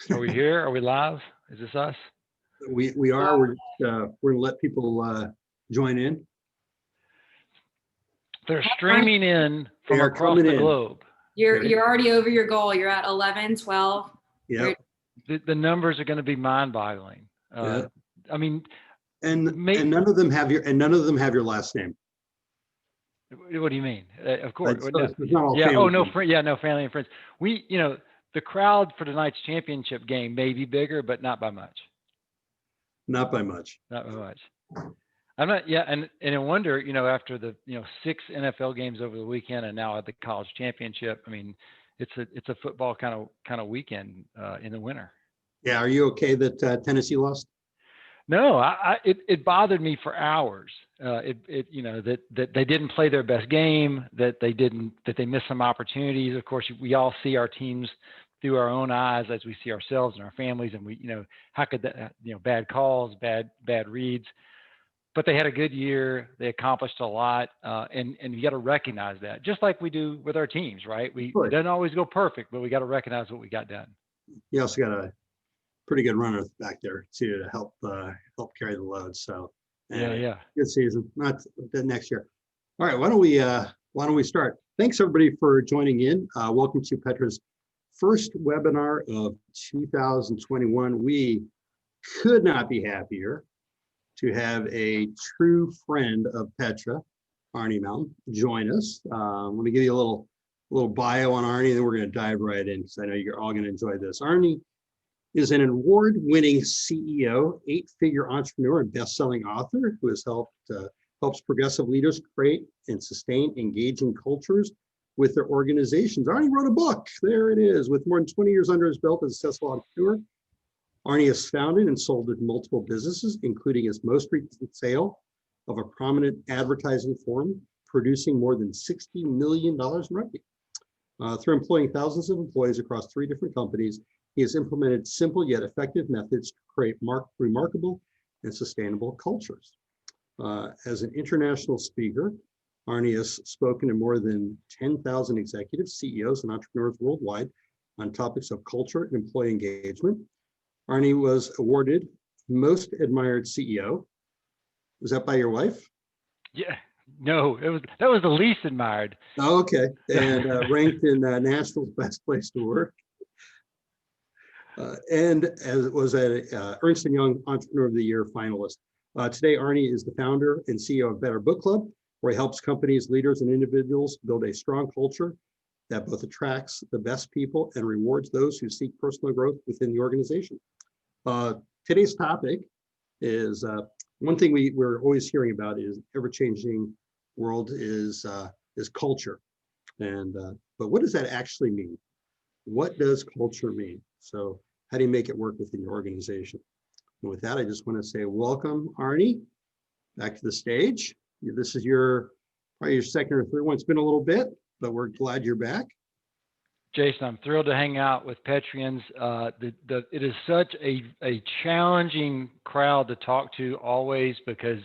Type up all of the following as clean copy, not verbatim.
Are we here? Are we live? Is this us? We are. We're gonna let people join in. They're streaming in They from are across coming the in. globe. You're already over your goal. You're at 11, 12. Yep. The numbers are going to be mind-boggling. Yeah. I mean, And none of them have your last name. what do you mean? Of course. It's not all Yeah. family Oh no. members. Yeah. No family and friends. The crowd for tonight's championship game may be bigger, but not by much. Not by much. Not by much. I'm not. Yeah. And I wonder. After the 6 NFL games over the weekend, and now at the college championship. I mean, it's a football kind of weekend in the winter. Yeah. Are you okay that Tennessee lost? No, it bothered me for hours. That they didn't play their best game, that they missed some opportunities. Of course, we all see our teams through our own eyes as we see ourselves and our families, and how could that, bad calls, bad reads. But they had a good year. They accomplished a lot, and you got to recognize that, just like we do with our teams, right? It doesn't always go perfect, but we got to recognize what we got done. You also got a pretty good runner back there too to help carry the load. So yeah, good season. Not the next year. All right, why don't we start? Thanks everybody for joining in. Welcome to Petra's first webinar of 2021. We could not be happier to have a true friend of Petra, Arnie Malham, join us. Let me give you a little bio on Arnie, and then we're going to dive right in because I know you're all going to enjoy this. Arnie is an award-winning CEO, 8-figure entrepreneur, and best-selling author who has helps progressive leaders create and sustain engaging cultures with their organizations. Arnie wrote a book. There it is. With more than 20 years under his belt as a successful entrepreneur, Arnie has founded and sold multiple businesses, including his most recent sale of a prominent advertising firm, producing more than $60 million in revenue. Through employing thousands of employees across 3 different companies, he has implemented simple yet effective methods to create remarkable and sustainable cultures. As an international speaker, Arnie has spoken to more than 10,000 executives, CEOs, and entrepreneurs worldwide on topics of culture and employee engagement. Arnie was awarded Most Admired CEO. Was that by your wife? Yeah. No, that was the least admired. Oh, okay. And ranked in National's Best Place to Work. And as was a Ernst & Young Entrepreneur of the Year finalist. Today, Arnie is the founder and CEO of Better Book Club, where he helps companies, leaders, and individuals build a strong culture that both attracts the best people and rewards those who seek personal growth within the organization. Today's topic is one thing we're always hearing about is ever-changing world is culture. And but what does that actually mean? What does culture mean? So how do you make it work within your organization? And with that, I just want to say welcome, Arnie, back to the stage. This is probably your second or third one. It's been a little bit, but we're glad you're back. Jason, I'm thrilled to hang out with Petrians. It is such a challenging crowd to talk to always, because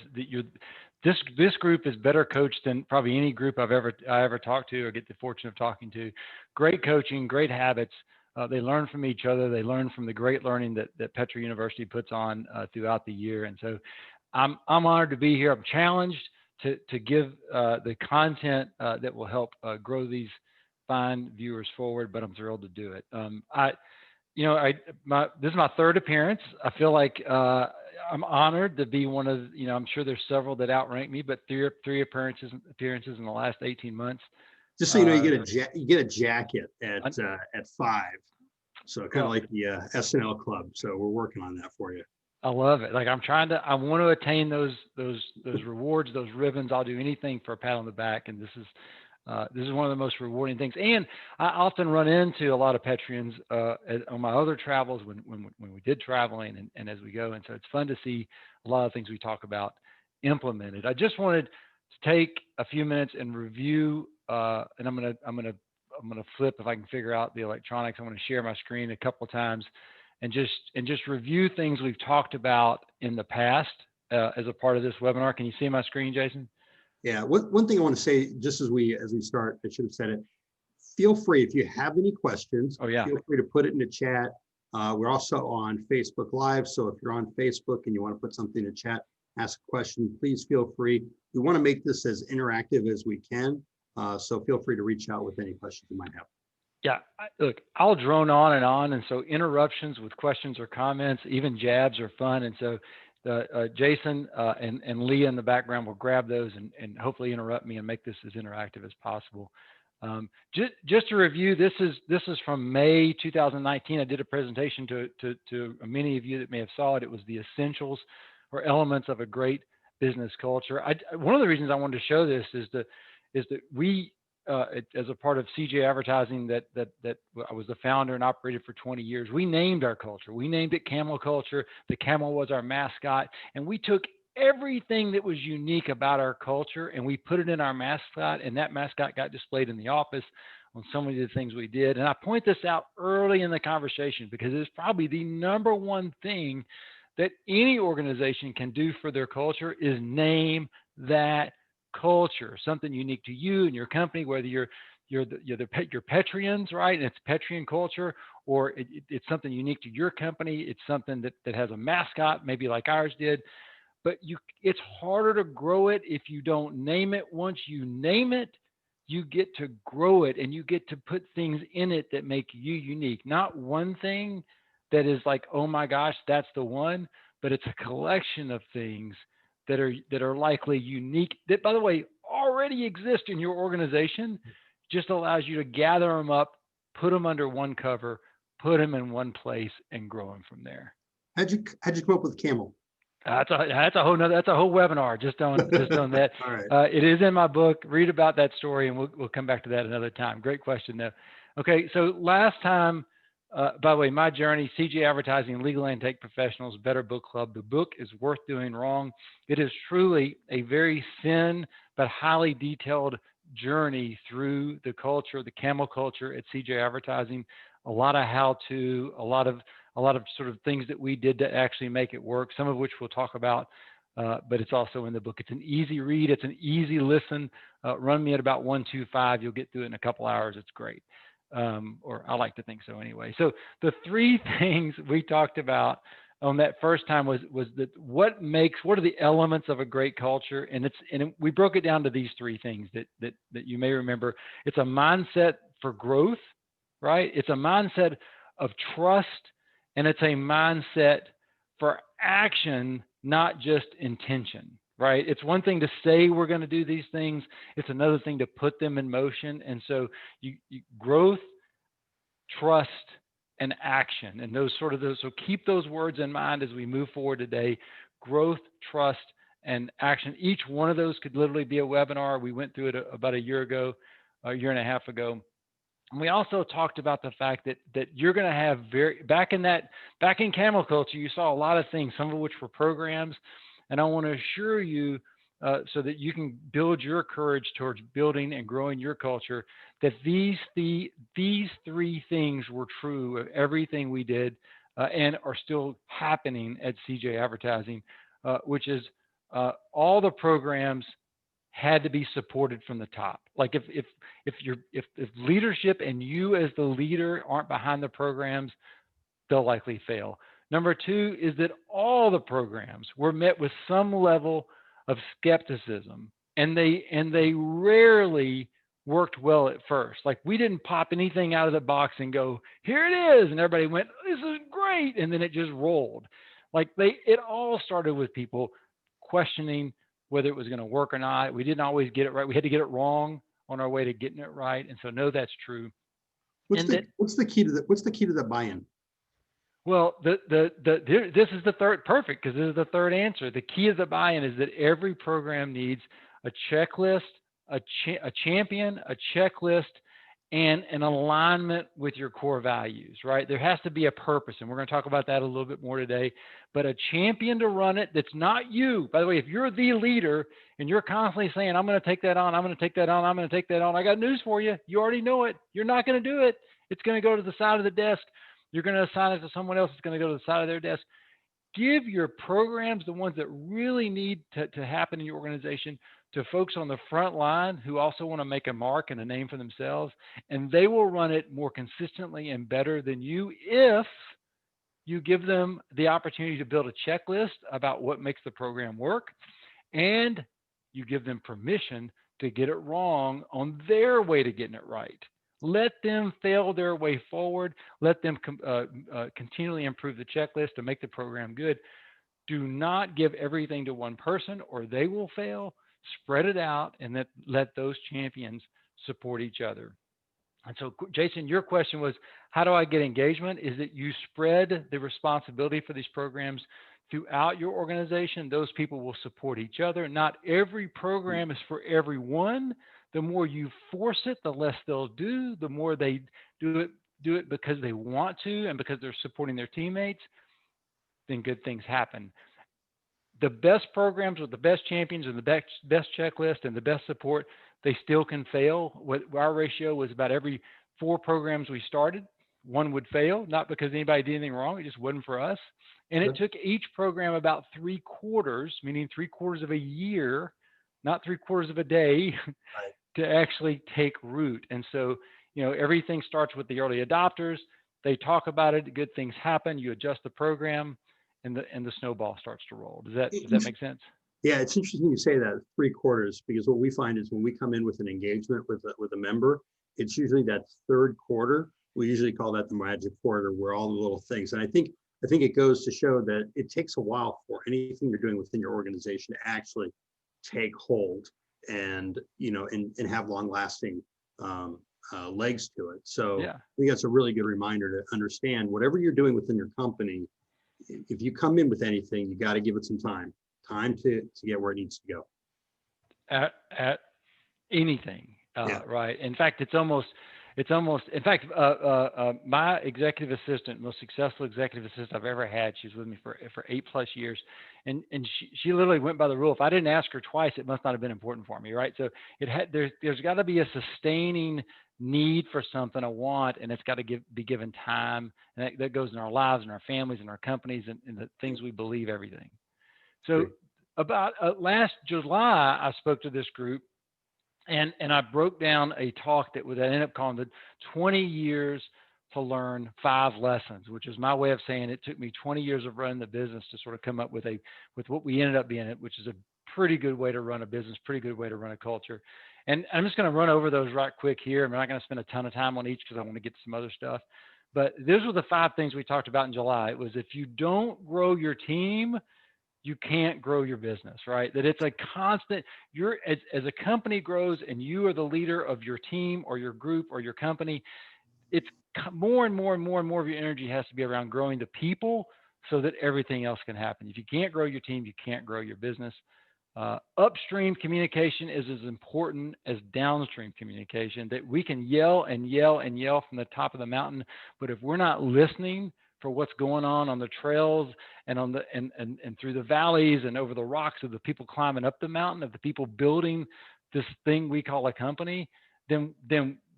this group is better coached than probably any group I ever talked to or get the fortune of talking to. Great coaching, great habits. They learn from each other. They learn from the great learning that Petra University puts on throughout the year. And so I'm honored to be here. I'm challenged to give the content that will help grow these fine viewers forward, but I'm thrilled to do it. This is my third appearance. I feel like I'm honored to be one of, I'm sure there's several that outrank me, but three appearances in the last 18 months. Just so you know, you get a jacket at 5. So kind of like the SNL Club. So we're working on that for you. I love it. Like I want to attain those rewards, those ribbons. I'll do anything for a pat on the back. And this is one of the most rewarding things. And I often run into a lot of Petrians on my other travels when we did traveling and as we go. And so it's fun to see a lot of things we talk about implemented. I just wanted to take a few minutes and review. And I'm gonna flip if I can figure out the electronics. I'm gonna share my screen a couple of times and just review things we've talked about in the past as a part of this webinar. Can you see my screen, Jason? Yeah, one thing I want to say, just as we start, I should have said it. Feel free if you have any questions. Oh yeah. Feel free to put it in the chat. We're also on Facebook Live. So if you're on Facebook and you want to put something in chat, ask a question, please feel free. We want to make this as interactive as we can. So feel free to reach out with any questions you might have. Yeah, look, I'll drone on, and so interruptions with questions or comments, even jabs are fun. And so Jason and Leah in the background will grab those and hopefully interrupt me and make this as interactive as possible. Just to review, this is from May 2019. I did a presentation to many of you that may have saw it. It was the essentials or elements of a great business culture. One of the reasons I wanted to show this is that we, as a part of CJ Advertising, that I was the founder and operated for 20 years, we named our culture. We named it Camel Culture. The camel was our mascot, and we took everything that was unique about our culture and we put it in our mascot, and that mascot got displayed in the office on so many of the things we did. And I point this out early in the conversation because it's probably the number one thing that any organization can do for their culture is name that culture, something unique to you and your company, whether you're Petrians, right? And it's Petrian culture, or it's something unique to your company. It's something that has a mascot, maybe like ours did. But it's harder to grow it if you don't name it. Once you name it, you get to grow it and you get to put things in it that make you unique. Not one thing that is like, oh my gosh, that's the one, but it's a collection of things that are likely unique, that, by the way, already exist in your organization. Just allows you to gather them up, put them under one cover, put them in one place, and grow them from there. How'd you come up with camel? That's a whole webinar just on that. All right. It is in my book. Read about that story, and we'll come back to that another time. Great question, though. Okay, so last time, by the way, my journey, CJ Advertising, Legal and Tech Professionals, Better Book Club. The book is worth doing wrong. It is truly a very thin but highly detailed journey through the culture, the camel culture at CJ Advertising. A lot of how-to, a lot of sort of things that we did to actually make it work, some of which we'll talk about, but it's also in the book. It's an easy read. It's an easy listen. Run me at about 125. You'll get through it in a couple hours. It's great. Or I like to think so anyway. So the three things we talked about on that first time was that what are the elements of a great culture? And we broke it down to these three things that you may remember. It's a mindset for growth, right? It's a mindset of trust, and it's a mindset for action, not just intention, right? It's one thing to say we're going to do these things. It's another thing to put them in motion. And so you growth, trust, and action, and so keep those words in mind as we move forward today. Growth, trust, and action. Each one of those could literally be a webinar. We went through it about a year and a half ago. And we also talked about the fact that you're going to have back in camel culture, you saw a lot of things, some of which were programs. And I want to assure you, so that you can build your courage towards building and growing your culture, that these three things were true of everything we did and are still happening at CJ Advertising, which is all the programs had to be supported from the top. Like if leadership and you as the leader aren't behind the programs, they'll likely fail. Number two is that all the programs were met with some level of skepticism, and they rarely worked well at first. Like, we didn't pop anything out of the box and go, here it is, and everybody went, this is great, and then it just rolled. Like, it all started with people questioning whether it was going to work or not. We didn't always get it right. We had to get it wrong on our way to getting it right, and so no, that's true. What's the key to the buy-in? Well, this is the third, perfect, because this is the third answer. The key of the buy-in is that every program needs a checklist, a champion, a checklist, and an alignment with your core values, right? There has to be a purpose, and we're going to talk about that a little bit more today, but a champion to run it that's not you. By the way, if you're the leader and you're constantly saying, I'm going to take that on, I'm going to take that on, I'm going to take that on, I got news for you. You already know it. You're not going to do it. It's going to go to the side of the desk. You're going to assign it to someone else. It's going to go to the side of their desk. Give your programs, the ones that really need to happen in your organization, to folks on the front line who also want to make a mark and a name for themselves, and they will run it more consistently and better than you if you give them the opportunity to build a checklist about what makes the program work, and you give them permission to get it wrong on their way to getting it right. Let them fail their way forward. Let them continually improve the checklist to make the program good. Do not give everything to one person or they will fail. Spread it out and let those champions support each other. And so, Jason, your question was, how do I get engagement? Is that you spread the responsibility for these programs throughout your organization. Those people will support each other. Not every program is for everyone. The more you force it, the less they'll do. The more they do it because they want to and because they're supporting their teammates, then good things happen. The best programs with the best champions and the best checklist and the best support, they still can fail. What our ratio was, about every 4 programs we started, 1 would fail, not because anybody did anything wrong, it just wasn't for us. And it took each program about 3 quarters, meaning 3 quarters of a year, not 3 quarters of a day, Right. to actually take root. And so, everything starts with the early adopters. They talk about it, good things happen, you adjust the program, and the snowball starts to roll. Does that make sense? Yeah, it's interesting you say that 3 quarters, because what we find is when we come in with an engagement with a member, it's usually that 3rd quarter. We usually call that the magic quarter, where all the little things. And I think it goes to show that it takes a while for anything you're doing within your organization to actually take hold and have long lasting legs to it. So Yeah. I think that's a really good reminder to understand whatever you're doing within your company. If you come in with anything, you got to give it some time to get where it needs to go. At anything, Yeah. right? In fact, it's almost. In fact, my executive assistant, most successful executive assistant I've ever had, she's with me for 8+ years, and she literally went by the rule: if I didn't ask her twice, it must not have been important for me, right? So there's got to be a sustaining need for something, a want, and it's got to be given time, and that goes in our lives and our families and our companies and the things we believe, everything. So Great. about last July, I spoke to this group, and I broke down a talk that I ended up calling the 20 years to learn 5 lessons, which is my way of saying it took me 20 years of running the business to sort of come up with what we ended up being, which is a pretty good way to run a business, pretty good way to run a culture. And I'm just going to run over those right quick here. I'm not going to spend a ton of time on each because I want to get to some other stuff. But those were the 5 things we talked about in July. It was, if you don't grow your team, you can't grow your business, right? That it's a constant, as a company grows and you are the leader of your team or your group or your company, it's more and more and more and more of your energy has to be around growing the people so that everything else can happen. If you can't grow your team, you can't grow your business. Upstream communication is as important as downstream communication, that we can yell and yell and yell from the top of the mountain, but if we're not listening for what's going on the trails and and through the valleys and over the rocks of the people climbing up the mountain, of the people building this thing we call a company, then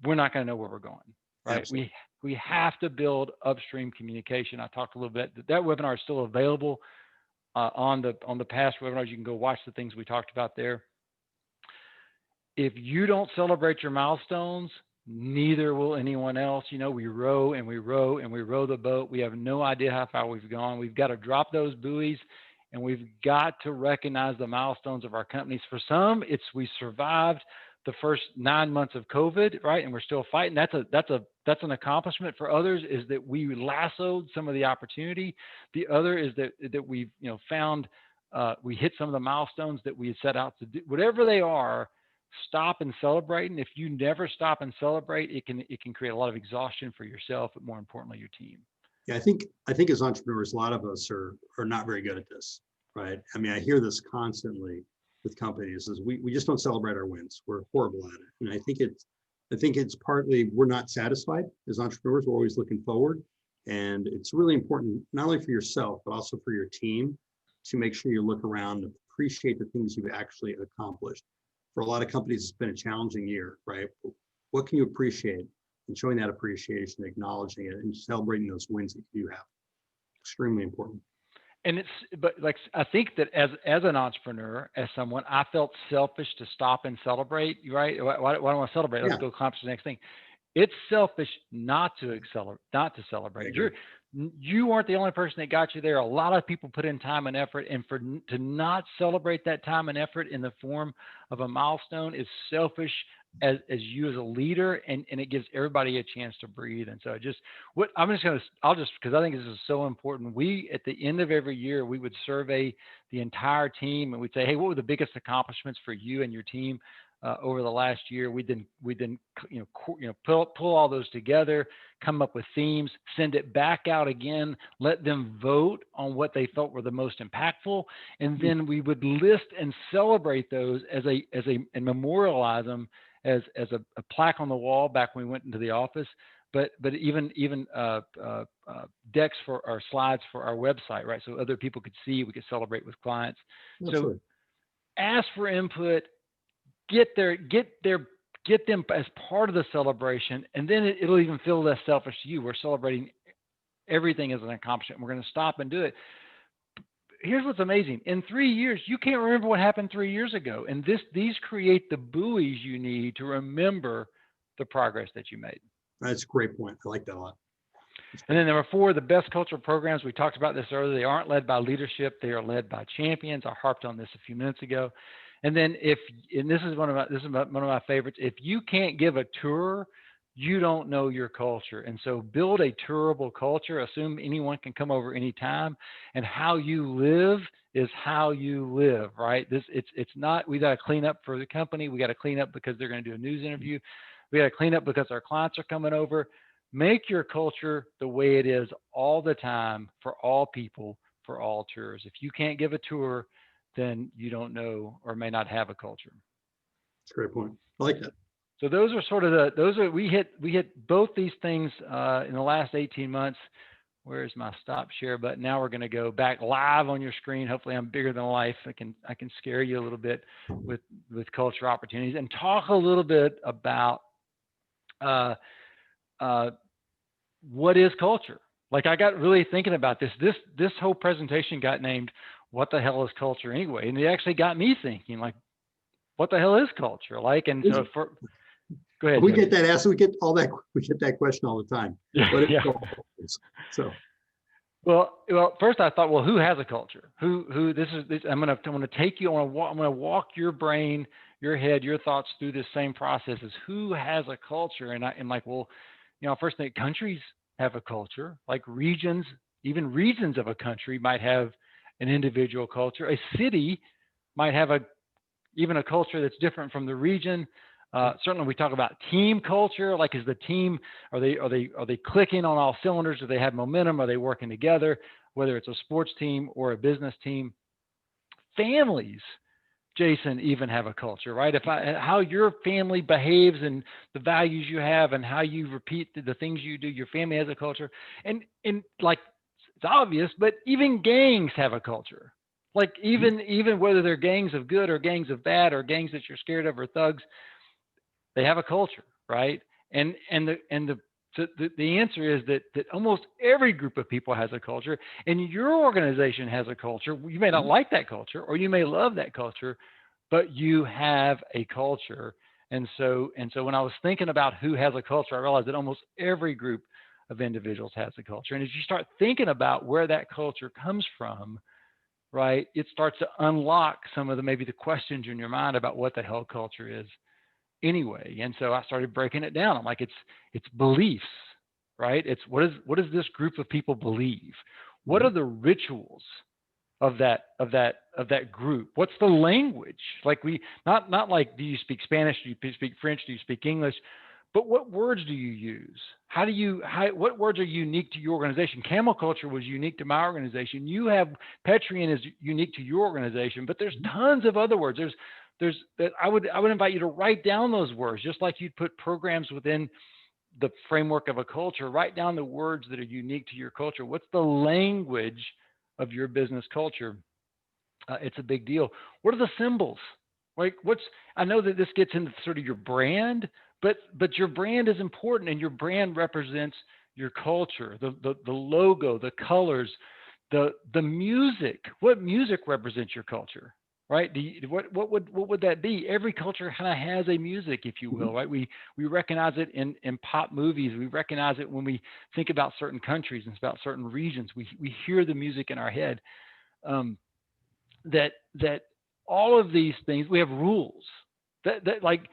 we're not going to know where we're going, right? Absolutely. We have to build upstream communication. I talked a little bit. That webinar is still available on the past webinars. You can go watch the things we talked about there. If you don't celebrate your milestones, neither will anyone else. We row and we row and we row the boat. We have no idea how far we've gone. We've got to drop those buoys, and we've got to recognize the milestones of our companies. For some, it's we survived the first 9 months of COVID, right? And we're still fighting. That's an accomplishment. For others, is that we lassoed some of the opportunity. The other is that we've found we hit some of the milestones that we had set out to do. Whatever they are, stop and celebrate. And if you never stop and celebrate, it can create a lot of exhaustion for yourself, but more importantly, your team. Yeah, I think as entrepreneurs, a lot of us are not very good at this, right? I mean, I hear this constantly with companies, is we just don't celebrate our wins. We're horrible at it. And I think it's partly we're not satisfied as entrepreneurs. We're always looking forward. And it's really important, not only for yourself, but also for your team, to make sure you look around and appreciate the things you've actually accomplished. For a lot of companies, it's been a challenging year, right? What can you appreciate? And showing that appreciation, acknowledging it, and celebrating those wins that you have. Extremely important. And but like, I think that as an entrepreneur, as someone, I felt selfish to stop and celebrate, right? Why do I want to celebrate? Let's go accomplish the next thing. It's selfish not to accelerate, not to celebrate. You aren't the only person that got you there. A lot of people put in time and effort, and to not celebrate that time and effort in the form of a milestone is selfish as you as a leader, and it gives everybody a chance to breathe. And so I'll just because I think this is so important. We at the end of every year we would survey the entire team and we'd say, hey, what were the biggest accomplishments for you and your team over the last year? We then pull all those together, come up with themes, send it back out again, let them vote on what they felt were the most impactful, and then we would list and celebrate those and memorialize them as a plaque on the wall back when we went into the office. But even decks for our slides for our website, right? So other people could see, we could celebrate with clients. Absolutely. So ask for input, get them as part of the celebration, and then it'll even feel less selfish to you. We're celebrating everything as an accomplishment. We're going to stop and do it. Here's what's amazing. In 3 years, you can't remember what happened 3 years ago. And these create the buoys you need to remember the progress that you made. That's a great point. I like that a lot. And then number 4, the best cultural programs. We talked about this earlier. They aren't led by leadership. They are led by champions. I harped on this a few minutes ago. And then this is one of my favorites. If you can't give a tour, you don't know your culture. And so build a tourable culture. Assume anyone can come over anytime. And how you live is how you live, right? It's not, we got to clean up for the company. We got to clean up because they're going to do a news interview. We got to clean up because our clients are coming over. Make your culture the way it is all the time for all people, for all tours. If you can't give a tour, then you don't know or may not have a culture. That's a great point. I like that. So those are we hit both these things in the last 18 months. Where's my stop share button? Now we're going to go back live on your screen. Hopefully I'm bigger than life. I can scare you a little bit with culture opportunities and talk a little bit about what is culture. Like I got really thinking about this. This whole presentation got named "What the hell is culture anyway?" And it actually got me thinking, like, what the hell is culture? Like, and so go ahead. We get that asked. We get that question all the time. Yeah. So. Well, first I thought, well, who has a culture? Who this is? I'm going to take you. I'm going to walk your brain, your head, your thoughts through this same process. Is who has a culture? And like, well, first thing, countries have a culture. Like regions, even regions of a country might have an individual culture. A city might have even a culture that's different from the region. Certainly, we talk about team culture. Like, is the team are they clicking on all cylinders? Do they have momentum? Are they working together? Whether it's a sports team or a business team. Families, Jason, even have a culture, right? How your family behaves and the values you have and how you repeat the things you do, your family has a culture. And like, it's obvious, but even gangs have a culture. Like even whether they're gangs of good or gangs of bad or gangs that you're scared of or thugs, they have a culture, right? And the answer is that almost every group of people has a culture, and your organization has a culture. You may not like that culture, or you may love that culture, but you have a culture. And so when I was thinking about who has a culture, I realized that almost every group of individuals has a culture. And as you start thinking about where that culture comes from, right, it starts to unlock some of maybe the questions in your mind about what the hell culture is anyway. And so I started breaking it down. I'm like, it's beliefs, right? It's what does this group of people believe? What are the rituals of that group? What's the language? Like not like, do you speak Spanish? Do you speak French? Do you speak English? But what words do you use? What words are unique to your organization? Camel culture was unique to my organization. You have Petrian is unique to your organization, but there's tons of other words. I would invite you to write down those words, just like you'd put programs within the framework of a culture. Write down the words that are unique to your culture. What's the language of your business culture? It's a big deal. What are the symbols? Like I know that this gets into sort of your brand, but your brand is important, and your brand represents your culture, the logo, the colors, the music. What music represents your culture? right? What would that be? Every culture kind of has a music, if you will, Mhm. right? We recognize it in pop movies. We recognize it when we think about certain countries and about certain regions. We hear the music in our head. Um, that all of these things, we have rules that like,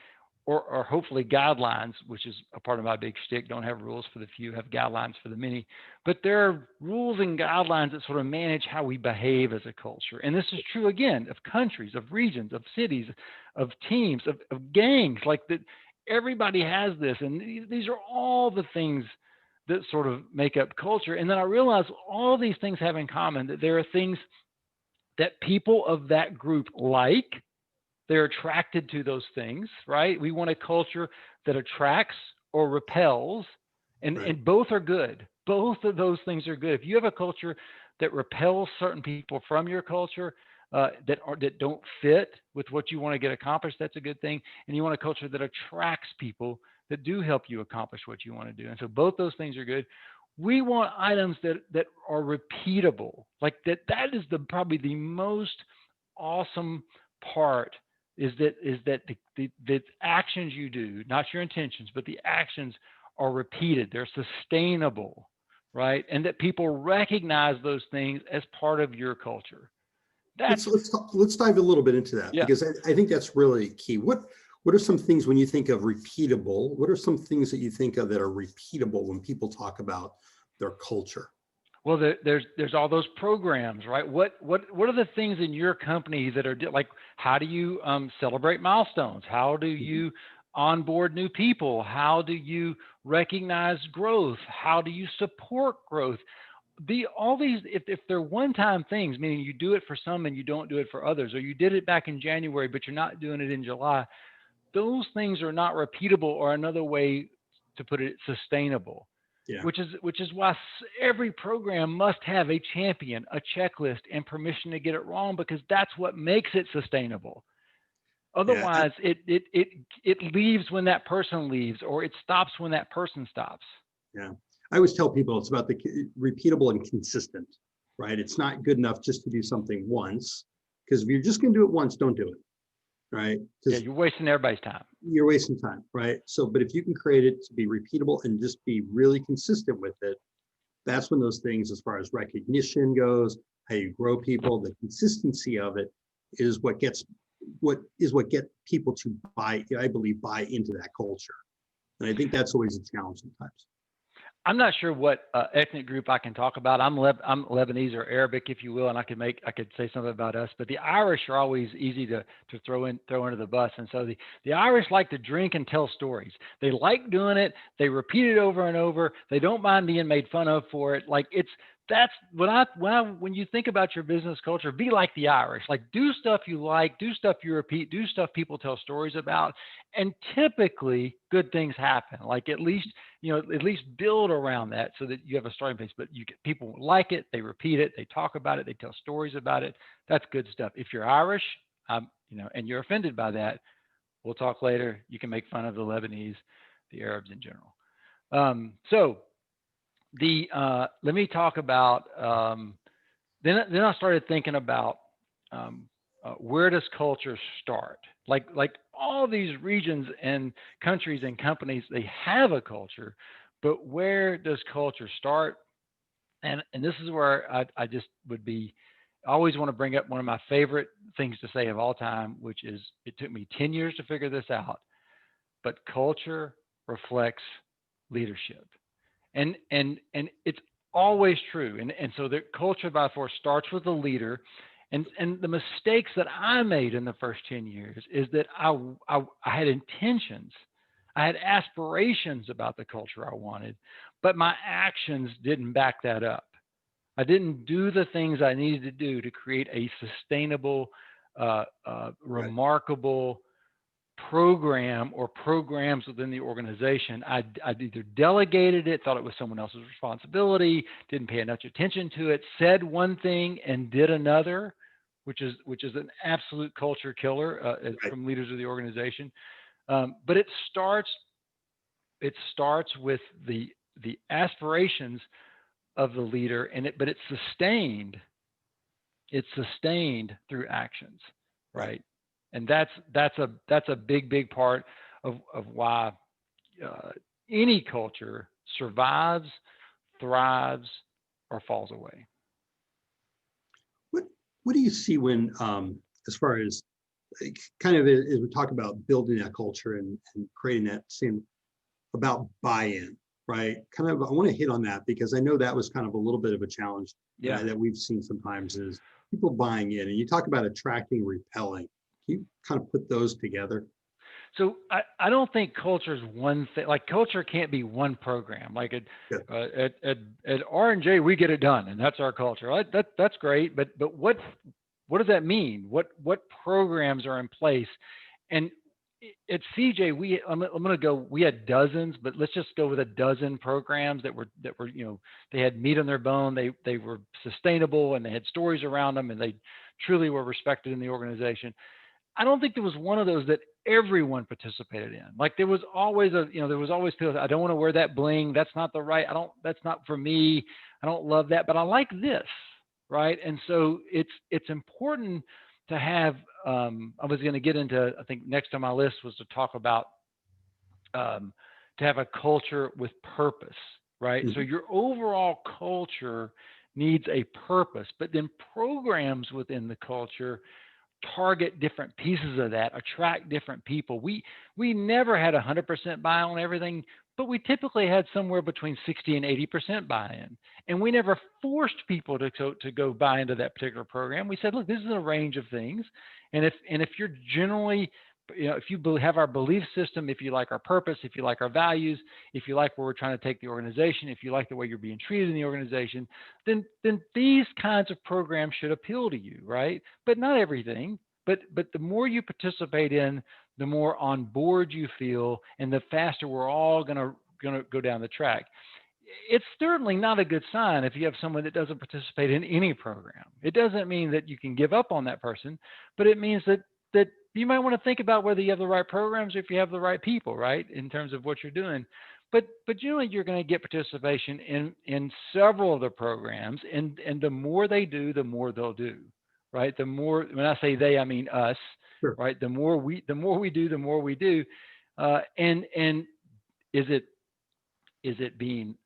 or hopefully guidelines, which is a part of my big shtick. Don't have rules for the few, have guidelines for the many. But there are rules and guidelines that sort of manage how we behave as a culture. And this is true again of countries, of regions, of cities, of teams, of gangs. Like that, everybody has this, and these are all the things that sort of make up culture. And then I realized all these things have in common that there are things that people of that group like. They're attracted to those things, right? We want a culture that attracts or repels, Right. and both are good. Both of those things are good. If you have a culture that repels certain people from your culture, that don't fit with what you want to get accomplished, that's a good thing. And you want a culture that attracts people that do help you accomplish what you want to do. And so both those things are good. We want items that are repeatable. Like that is the probably the most awesome part, is that the actions you do, not your intentions, but the actions are repeated. They're sustainable, right? And that people recognize those things as part of your culture. That's Let's dive a little bit into that, yeah. because I think that's really key. What are some things when you think of repeatable? What are some things that you think of that are repeatable when people talk about their culture? Well, there's all those programs, right? What are the things in your company that are like? How do you celebrate milestones? How do Mhm. you onboard new people? How do you recognize growth? How do you support growth? All these, if they're one-time things, meaning you do it for some and you don't do it for others, or you did it back in January but you're not doing it in July, those things are not repeatable, or another way to put it, sustainable. Yeah. Which is why every program must have a champion, a checklist, and permission to get it wrong, because that's what makes it sustainable. Yeah. Otherwise, it leaves when that person leaves, or it stops when that person stops. Yeah. I always tell people it's about the repeatable and consistent, right? It's not good enough just to do something once, because if you're just going to do it once, don't do it, right? Yeah, Because you're wasting everybody's time. you're wasting time, right? So, but if you can create it to be repeatable and just be really consistent with it, that's when those things, as far as recognition goes, how you grow people, the consistency of it is what get people to buy, I believe, buy into that culture. And I think that's always a challenge sometimes. I'm not sure what ethnic group I can talk about. I'm Lebanese or Arabic, if you will, and I could say something about us. But the Irish are always easy to throw into the bus. And so the Irish like to drink and tell stories. They like doing it. They repeat it over and over. They don't mind being made fun of for it. Like that's when you think about your business culture, be like the Irish. Like, do stuff you like, do stuff you repeat, do stuff people tell stories about, and typically good things happen. Like, at least build around that so that you have a starting place. But people like it, they repeat it, they talk about it, they tell stories about it. That's good stuff. If you're Irish, and you're offended by that, we'll talk later. You can make fun of the Lebanese, the Arabs in general. So let me talk about. Then I started thinking about, where does culture start? Like all these regions and countries and companies, they have a culture, but where does culture start? And this is where I just would be. I always want to bring up one of my favorite things to say of all time, which is, it took me 10 years to figure this out, but culture reflects leadership. And it's always true. And so the culture by force starts with the leader. And the mistakes that I made in the first 10 years is that I had intentions, I had aspirations about the culture I wanted, but my actions didn't back that up. I didn't do the things I needed to do to create a sustainable, Right. remarkable program or programs within the organization. I'd either delegated it, thought it was someone else's responsibility, didn't pay enough attention to it, said one thing and did another, which is an absolute culture killer, Right. from leaders of the organization. But it starts with the aspirations of the leader, but it's sustained through actions, right? And that's a big part of why any culture survives, thrives, or falls away. What what do you see when as far as like, kind of as we talk about building that culture and creating that same about buy-in, right? Kind of I want to hit on that because I know that was kind of a little bit of a challenge Yeah. that we've seen sometimes is people buying in. And you talk about attracting, repelling. Can you kind of put those together? So I don't think culture is one thing. Like culture can't be one program. Like Yeah. at R&J we get it done, and that's our culture. Right? That's great, but what does that mean? What programs are in place? And at CJ I'm going to go. We had dozens, but let's just go with a dozen programs that were they had meat on their bone. They were sustainable and they had stories around them, and they truly were respected in the organization. I don't think there was one of those that everyone participated in. Like there was always there was always people. I don't want to wear that bling. That's not the right. That's not for me. I don't love that, but I like this, right? And so it's important to have. I was going to get into. I think next on my list was to talk about to have a culture with purpose, right? So Mhm. your overall culture needs a purpose, but then programs within the culture target different pieces of that, attract different people. We never had 100% buy on everything, but we typically had somewhere between 60 and 80% buy-in. And we never forced people to go buy into that particular program. We said, look, this is a range of things. And if you're generally, if you have our belief system, if you like our purpose, if you like our values, if you like where we're trying to take the organization, if you like the way you're being treated in the organization, then these kinds of programs should appeal to you, right? But not everything. But the more you participate in, the more on board you feel, and the faster we're all gonna go down the track. It's certainly not a good sign if you have someone that doesn't participate in any program. It doesn't mean that you can give up on that person, but it means that you might want to think about whether you have the right programs or if you have the right people, right, in terms of what you're doing. But generally, you're going to get participation in several of the programs, and the more they do, the more they'll do, right? The more, when I say they, I mean us, Sure. right? The more we do, the more we do. And is it being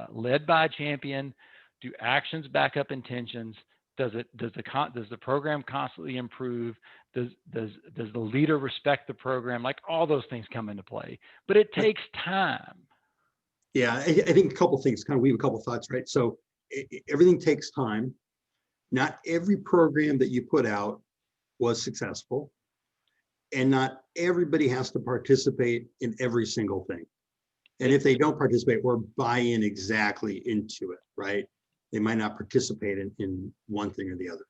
led by a champion? Do actions back up intentions? Does the program constantly improve? Does the leader respect the program? Like all those things come into play, but it takes time. Yeah, I think a couple of things, kind of weave a couple of thoughts, right? So everything takes time. Not every program that you put out was successful, and not everybody has to participate in every single thing. And if they don't participate or buy in exactly into it, right, they might not participate in one thing or the other.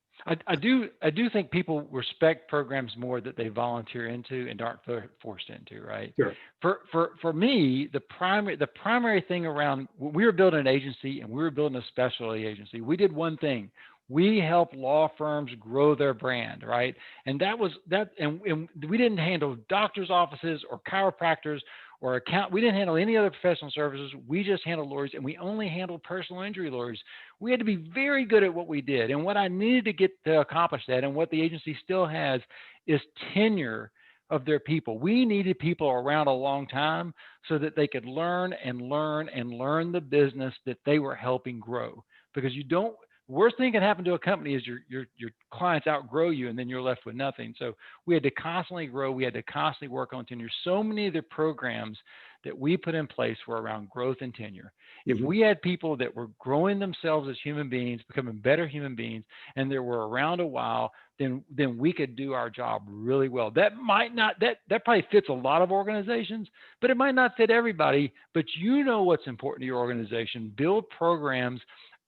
I do think people respect programs more that they volunteer into and aren't forced into, right? Sure. For me, the primary thing around, we were building an agency and we were building a specialty agency. We did one thing. We helped law firms grow their brand, right? And that was that, and we didn't handle doctors' offices or chiropractors or account. We didn't handle any other professional services. We just handled lawyers, and we only handled personal injury lawyers. We had to be very good at what we did. And what I needed to get to accomplish that, and what the agency still has, is tenure of their people. We needed people around a long time so that they could learn and learn and learn the business that they were helping grow. Because you don't, worst thing can happen to a company is your clients outgrow you, and then you're left with nothing. So we had to constantly grow. We had to constantly work on tenure. So many of the programs that we put in place were around growth and tenure. If Mhm. we had people that were growing themselves as human beings, becoming better human beings, and they were around a while, then we could do our job really well. That might not, that probably fits a lot of organizations, but it might not fit everybody. But you know what's important to your organization. Build programs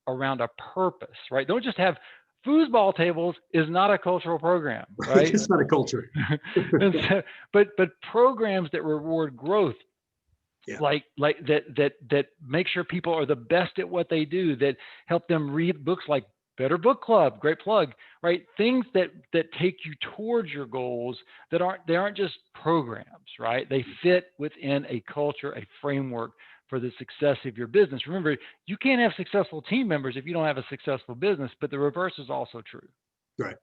around a purpose, right? Don't just have foosball tables is not a cultural program, right? It's not a culture. And so, but programs that reward growth, Yeah. like that make sure people are the best at what they do, that help them read books like Better Book Club, great plug, right? Things that take you towards your goals, that aren't just programs, right? They fit within a culture, a framework for the success of your business. Remember, you can't have successful team members if you don't have a successful business, but the reverse is also true. Right.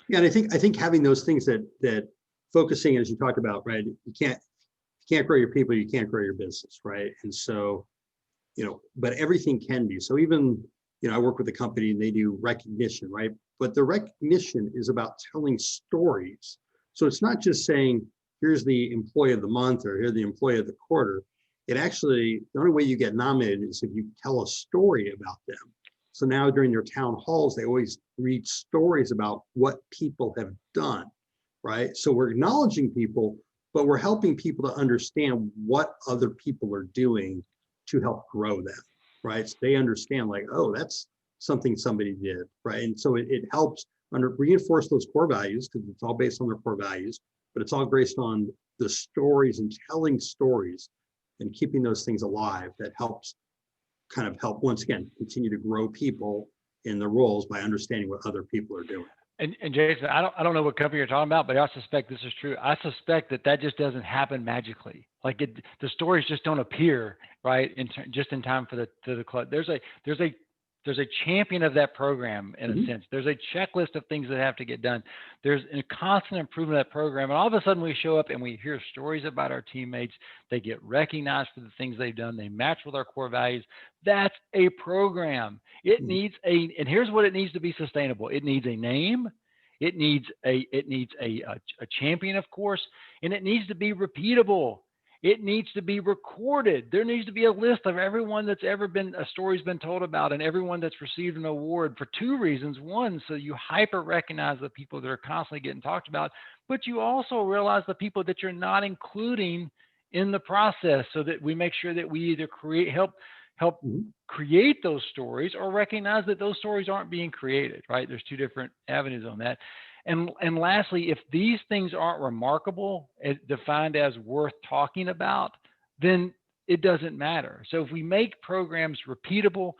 Yeah, and I think having those things that focusing, as you talked about, right? You can't grow your people, you can't grow your business, right? And so, but everything can be. So even, I work with a company and they do recognition, right? But the recognition is about telling stories. So it's not just saying, here's the employee of the month or here's the employee of the quarter. It actually, the only way you get nominated is if you tell a story about them. So now during their town halls, they always read stories about what people have done, right? So we're acknowledging people, but we're helping people to understand what other people are doing to help grow them, right? So they understand like, oh, that's something somebody did, right? And so it helps reinforce those core values because it's all based on their core values, but it's all based on the stories and telling stories and keeping those things alive that helps kind of help, once again, continue to grow people in the roles by understanding what other people are doing. And Jason, I don't know what company you're talking about, but I suspect this is true. I suspect that just doesn't happen magically. Like the stories just don't appear right just in time for the club. There's a champion of that program in a sense. There's a checklist of things that have to get done. There's a constant improvement of that program. And all of a sudden we show up and we hear stories about our teammates. They get recognized for the things they've done. They match with our core values. That's a program. It needs and here's what it needs to be sustainable. It needs a name. It needs a champion, of course, and it needs to be repeatable. It needs to be recorded. There needs to be a list of everyone that's ever been, a story's been told about and everyone that's received an award for two reasons. One, so you hyper recognize the people that are constantly getting talked about, but you also realize the people that you're not including in the process so that we make sure that we either help create those stories or recognize that those stories aren't being created, right? There's two different avenues on that. And lastly, if these things aren't remarkable, defined as worth talking about, then it doesn't matter. So if we make programs repeatable,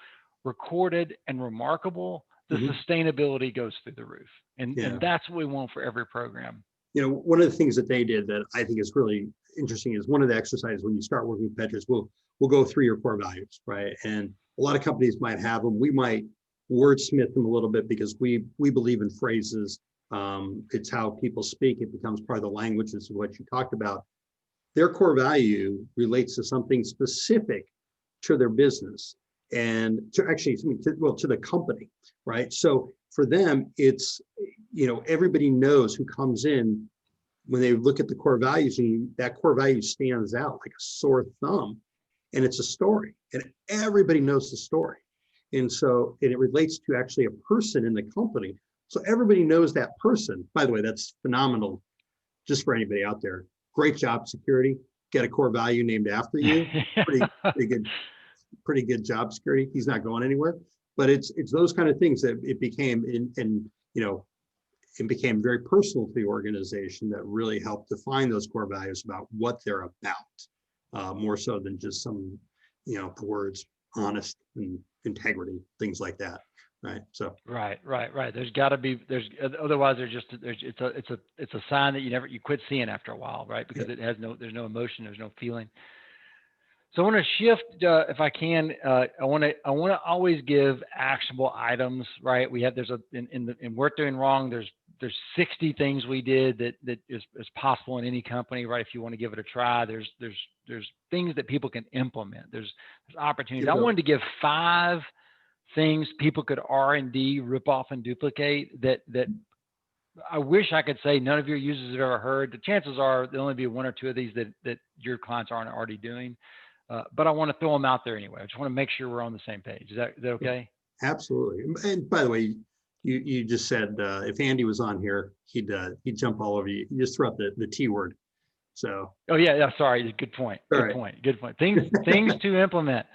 recorded, and remarkable, the sustainability goes through the roof. And that's what we want for every program. One of the things that they did that I think is really interesting is one of the exercises when you start working with Petra, we'll go through your core values, right? And a lot of companies might have them. We might wordsmith them a little bit because we believe in phrases. It's how people speak. It becomes part of the language. This is what you talked about. Their core value relates to something specific to their business and to the company, right? So for them, it's, everybody knows who comes in when they look at the core values, and that core value stands out like a sore thumb, and it's a story, and everybody knows the story. And so, and it relates to actually a person in the company. So everybody knows that person. By the way, that's phenomenal. Just for anybody out there, great job security. Get a core value named after you. Pretty good job security. He's not going anywhere. But it's those kind of things that it became it became very personal to the organization that really helped define those core values about what they're about, more so than just some, the words honest and integrity, things like that. Right. So. Right. There's got to be. Otherwise it's a sign that you quit seeing after a while, right? Because there's no emotion, there's no feeling. So I want to shift, if I can. I want to always give actionable items, right? We have in Worth Doing Wrong. There's 60 things we did that is possible in any company, right? If you want to give it a try, there's things that people can implement. There's opportunities. I wanted to give 5 things people could R&D, rip off and duplicate that I wish I could say none of your users have ever heard. The chances are there'll only be 1 or 2 of these that your clients aren't already doing. But I want to throw them out there anyway. I just want to make sure we're on the same page. Is that okay? Absolutely. And by the way, you just said if Andy was on here, he'd jump all over you. You just threw out the T word. So. Oh yeah. Sorry. Good point. Good point. Things to implement.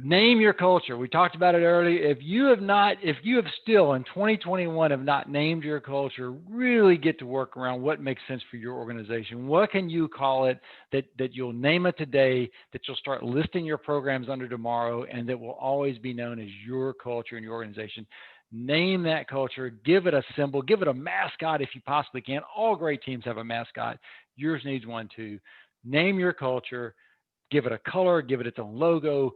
Name your culture. We talked about it earlier. If you have still in 2021 have not named your culture, really get to work around what makes sense for your organization. What can you call it that you'll name it today, that you'll start listing your programs under tomorrow, and that will always be known as your culture in your organization. Name that culture, give it a symbol, give it a mascot if you possibly can. All great teams have a mascot. Yours needs one too. Name your culture. give it a color, give it its own logo,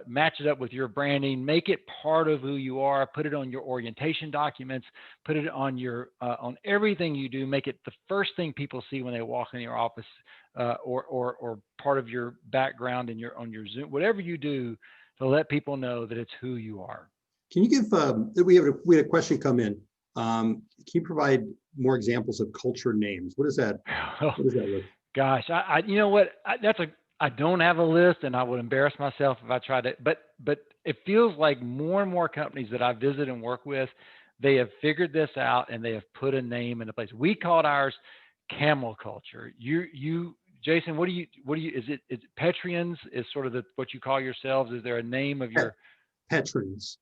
match it up with your branding, make it part of who you are, put it on your orientation documents, put it on your on everything you do, make it the first thing people see when they walk in your office, or part of your background in your on your Zoom, whatever you do to let people know that it's who you are. Can you give, we had a question come in. Can you provide more examples of culture names? What does that look? Gosh, you know what? I don't have a list, and I would embarrass myself if I tried to. But it feels like more and more companies that I visit and work with, they have figured this out and they have put a name in a place. We called ours camel culture. You, Jason, what do you? Is it Petrians? Is sort of what you call yourselves? Is there a name of your Petrans?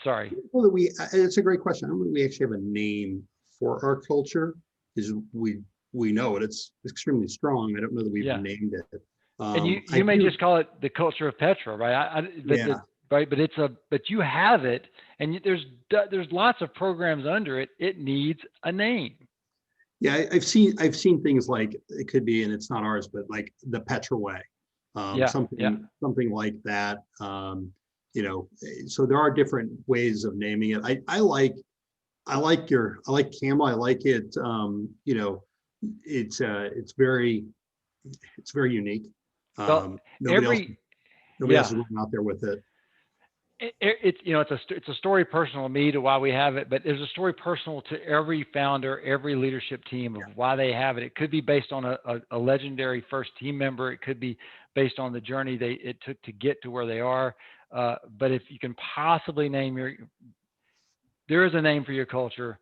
Sorry. Well, it's a great question. I don't think we actually have a name for our culture. Is we know it. It's extremely strong. I don't know that we've named it. And you may just call it the culture of Petra, right? Right, but you have it, and there's lots of programs under it. It needs a name. Yeah, I've seen things like, it could be, and it's not ours, but like the Petra way, something like that. So there are different ways of naming it. I like camel. I like it. It's very unique. Nobody else is running out there with it. It's a story personal to me to why we have it, but there's a story personal to every founder, every leadership team of why they have it. It could be based on a legendary first team member. It could be based on the journey it took to get to where they are. But if you can possibly there is a name for your culture.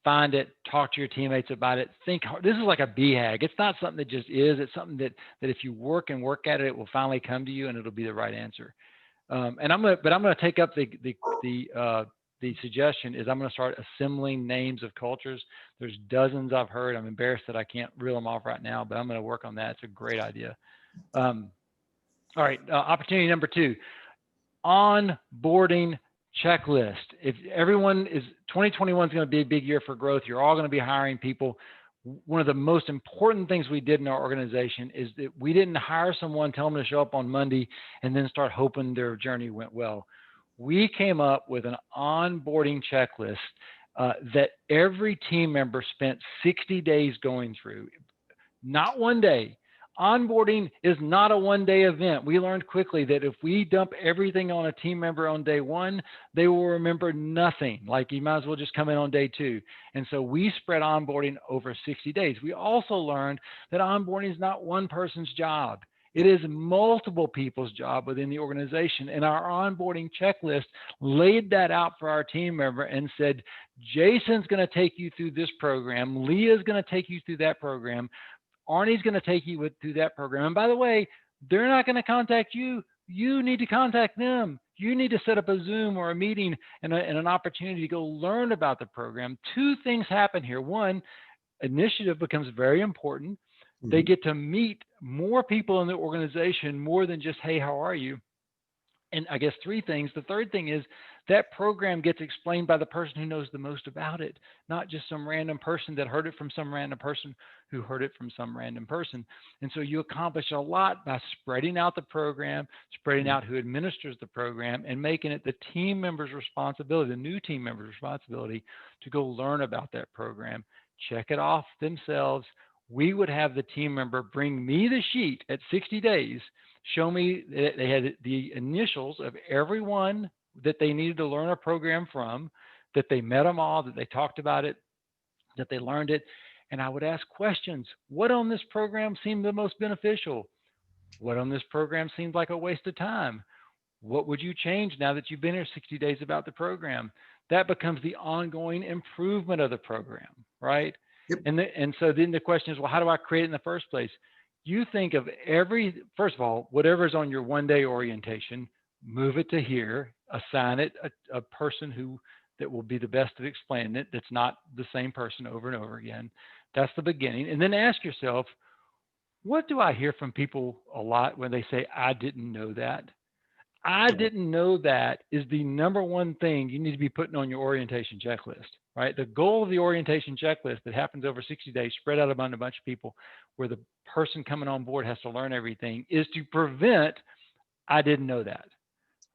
Find it, talk to your teammates about it. Think hard. This is like a BHAG. It's not something that just is. It's something that if you work at it, it will finally come to you, and it'll be the right answer. And I'm gonna take up the suggestion is I'm gonna start assembling names of cultures. There's dozens I've heard. I'm embarrassed that I can't reel them off right now, but I'm gonna work on that. It's a great idea. All right, opportunity number 2, onboarding checklist. If everyone 2021 is going to be a big year for growth. You're all going to be hiring people. One of the most important things we did in our organization is that we didn't hire someone, tell them to show up on Monday, and then start hoping their journey went well. We came up with an onboarding checklist that every team member spent 60 days going through. Not one day. Onboarding is not a one-day event. We learned quickly that if we dump everything on a team member on day 1, they will remember nothing. Like, you might as well just come in on day 2. And so we spread onboarding over 60 days. We also learned that onboarding is not one person's job. It is multiple people's job within the organization. And our onboarding checklist laid that out for our team member and said, Jason's going to take you through this program. Leah's going to take you through that program. Arnie's going to take you through that program. And by the way, they're not going to contact you. You need to contact them. You need to set up a Zoom or a meeting and an opportunity to go learn about the program. 2 things happen here. 1, initiative becomes very important. Mm-hmm. They get to meet more people in the organization, more than just, hey, how are you? And I guess 3 things. The third thing is that program gets explained by the person who knows the most about it, not just some random person that heard it from some random person who heard it from some random person. And so you accomplish a lot by spreading out the program, spreading out who administers the program, and making it the team member's responsibility, the new team member's responsibility, to go learn about that program, check it off themselves. We would have the team member bring me the sheet at 60 days, show me that they had the initials of everyone that they needed to learn a program from, that they met them all, that they talked about it, that they learned it. And I would ask questions. What on this program seemed the most beneficial? What on this program seemed like a waste of time? What would you change now that you've been here 60 days about the program? That becomes the ongoing improvement of the program, right? Yep. And so then the question is, well, how do I create it in the first place? You think of first of all, whatever's on your one-day orientation, move it to here, assign it a person that will be the best at explaining it. That's not the same person over and over again. That's the beginning. And then ask yourself, what do I hear from people a lot when they say, I didn't know that? I didn't know that is the number one thing you need to be putting on your orientation checklist, right? The goal of the orientation checklist that happens over 60 days, spread out among a bunch of people, where the person coming on board has to learn everything, is to prevent, I didn't know that,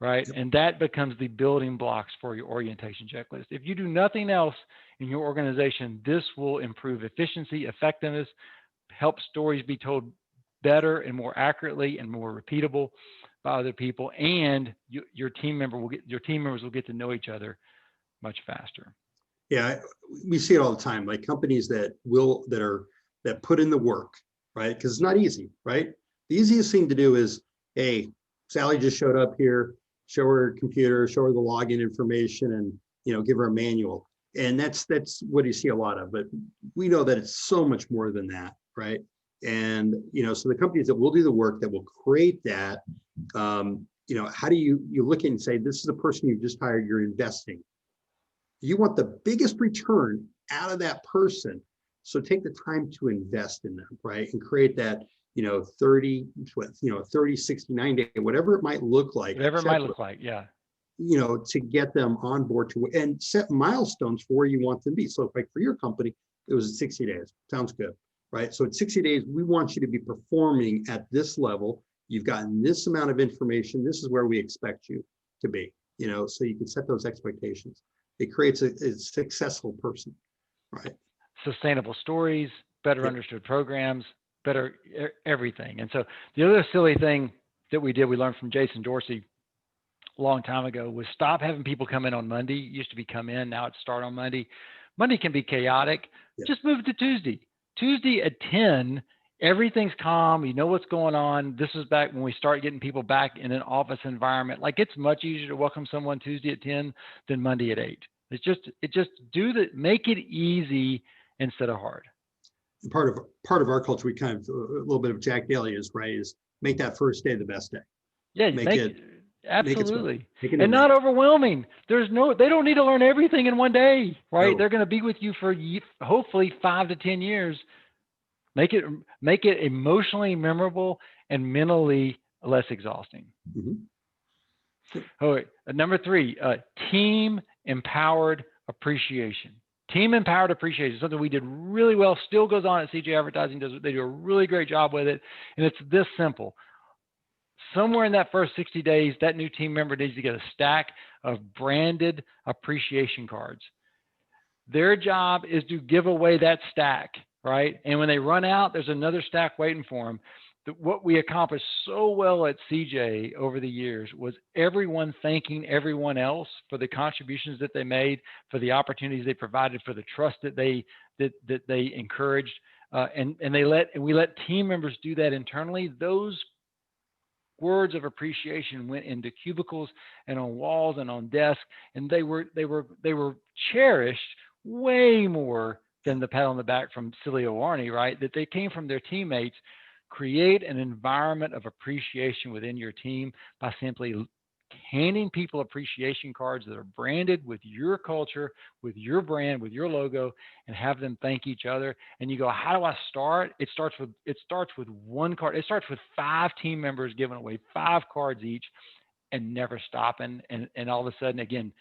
right? Yep. And that becomes the building blocks for your orientation checklist. If you do nothing else in your organization, this will improve efficiency, effectiveness, help stories be told better and more accurately and more repeatable by other people, and your team members will get to know each other much faster. Yeah, we see it all the time, like companies that put in the work, right? Because it's not easy, right? The easiest thing to do is, hey, Sally just showed up here, show her computer, show her the login information, and give her a manual. And that's what you see a lot of. But we know that it's so much more than that, right? And so the companies that will do the work, that will create that, how do you look and say, this is the person you just hired, you're investing. You want the biggest return out of that person. So take the time to invest in them, right? And create that, 30, 60, 90, whatever it might look like. Whatever it might look like, yeah. To get them on board and set milestones for where you want them to be. So like for your company, it was 60 days. Sounds good, right? So at 60 days, we want you to be performing at this level. You've gotten this amount of information. This is where we expect you to be, so you can set those expectations. It creates a successful person, right? Sustainable stories, better Yep. understood programs, better everything. And so the other silly thing that we learned from Jason Dorsey a long time ago, was stop having people come in on Monday. It used to be come in, now it's start on Monday. Monday can be chaotic. Yep. Just move it to Tuesday. Tuesday at 10, everything's calm. You know what's going on. This is back when we start getting people back in an office environment. Like, it's much easier to welcome someone Tuesday at 10 than Monday at 8. Make it easy instead of hard. Part of our culture, we kind of, a little bit of Jack Daly is, right, is make that first day the best day. Yeah, absolutely. And not overwhelming. They don't need to learn everything in one day, right? No. They're going to be with you for hopefully 5 to 10 years. Make it emotionally memorable and mentally less exhausting. Mm-hmm. Oh, number 3, team empowered appreciation. Team empowered appreciation, something we did really well, still goes on at CJ Advertising. They do a really great job with it. And it's this simple. Somewhere in that first 60 days, that new team member needs to get a stack of branded appreciation cards. Their job is to give away that stack, right? And when they run out, there's another stack waiting for them. What we accomplished so well at CJ over the years was everyone thanking everyone else for the contributions that they made, for the opportunities they provided, for the trust that they encouraged, and we let team members do that internally. Those words of appreciation went into cubicles and on walls and on desks, and they were cherished way more than the pat on the back from silly Arnie, right? That they came from their teammates. Create an environment of appreciation within your team by simply handing people appreciation cards that are branded with your culture, with your brand, with your logo, and have them thank each other. And you go, how do I start? It starts with one card. It starts with 5 team members giving away 5 cards each and never stopping. And all of a sudden, again,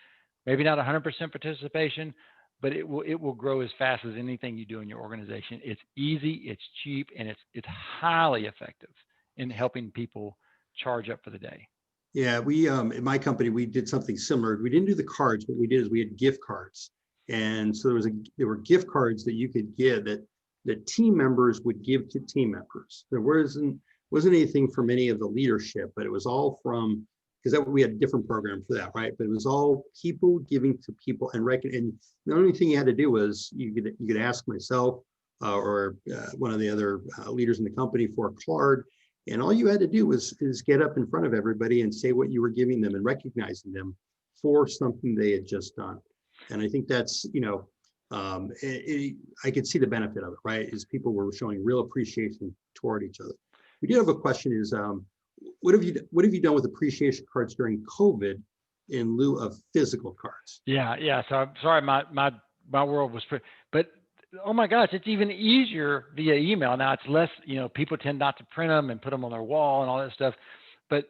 maybe not 100% participation, but it will grow as fast as anything you do in your organization. It's easy, it's cheap, and it's highly effective in helping people charge up for the day. Yeah, we in my company, we did something similar. We didn't do the cards. What we did is we had gift cards. And so there were gift cards that you could give that team members would give to team members. There wasn't anything from any of the leadership, but it was all from, because we had a different program for that, right? But it was all people giving to people, and the only thing you had to do was you could ask myself or one of the other leaders in the company for a card, and all you had to do is get up in front of everybody and say what you were giving them and recognizing them for something they had just done. And I think that's I could see the benefit of it, right? Is people were showing real appreciation toward each other. We do have a question: is what have you done with appreciation cards during COVID in lieu of physical cards? Yeah. So I'm sorry, my world was, but oh my gosh, it's even easier via email now. It's less, people tend not to print them and put them on their wall and all that stuff. But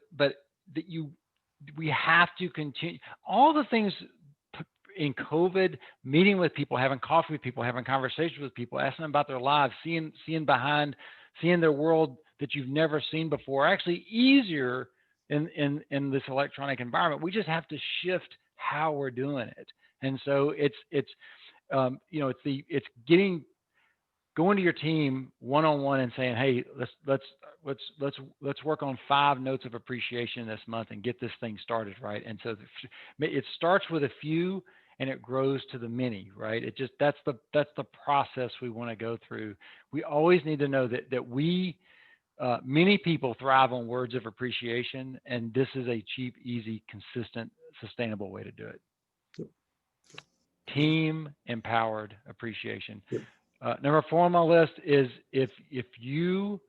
we have to continue all the things. in COVID, meeting with people, having coffee with people, having conversations with people, asking them about their lives, seeing their world that you've never seen before, actually easier in this electronic environment. We just have to shift how we're doing it. And so it's going to your team one-on-one and saying, hey, let's work on 5 notes of appreciation this month and get this thing started, right? And so it starts with a few and it grows to the many, right? That's the process we want to go through. We always need to know that many people thrive on words of appreciation, and this is a cheap, easy, consistent, sustainable way to do it. Yep. Team empowered appreciation. Yep. Number 4 on my list is if you